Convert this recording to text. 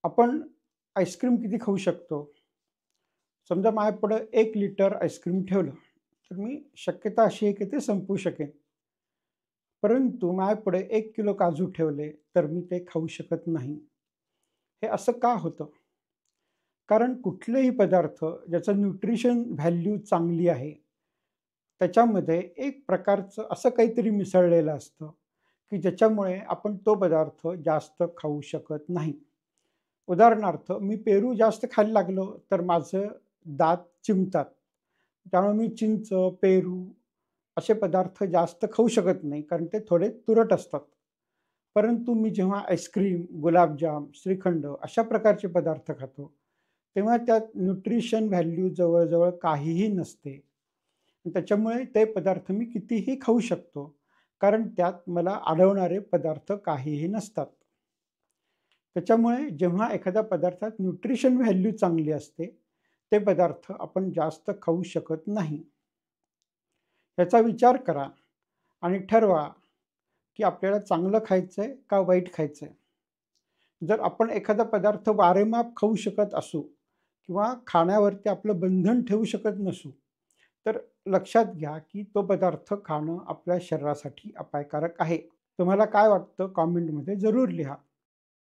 आपण आईस्क्रीम किती खाऊ शकतो? समजा माझ्यापुढं 1 लिटर आईस्क्रीम ठेवलं, तर मी शक्यता अशी आहे की ते संपवू शकेन. परंतु माझ्यापुढे 1 किलो काजू ठेवले, तर मी ते खाऊ शकत नाही. हे असं का होतं? कारण कुठलेही पदार्थ ज्याचं न्यूट्रिशन व्हॅल्यू चांगली आहे, त्याच्यामध्ये एक प्रकारचं असं काहीतरी मिसळलेलं असतं, की ज्याच्यामुळे आपण तो पदार्थ जास्त खाऊ शकत नाही. उदाहरणार्थ, मी पेरू जास्त खायला लागलो, तर माझं दात चिमतात. त्यामुळे मी चिंच, पेरू असे पदार्थ जास्त खाऊ शकत नाही, कारण ते थोडे तुरट असतात. परंतु मी जेव्हा आईस्क्रीम, गुलाबजाम, श्रीखंड अशा प्रकारचे पदार्थ खातो, तेव्हा त्यात न्यूट्रिशन व्हॅल्यू जवळ काहीही नसते. त्याच्यामुळे ते पदार्थ मी कितीही खाऊ शकतो, कारण त्यात मला आढळणारे पदार्थ काहीही नसतात. त्याच्यामुळे जेव्हा एखाद्या पदार्थात न्यूट्रिशन व्हॅल्यू चांगली असते, ते पदार्थ आपण जास्त खाऊ शकत नाही. याचा विचार करा आणि ठरवा, की आपल्याला चांगलं खायचंय का वाईट खायचंय? जर आपण एखादा पदार्थ वारेमाप खाऊ शकत असू किंवा खाण्यावरती आपलं बंधन ठेवू शकत नसू, तर लक्षात घ्या, की तो पदार्थ खाणं आपल्या शरीरासाठी अपायकारक आहे. तुम्हाला काय वाटतं कमेंटमध्ये जरूर लिहा.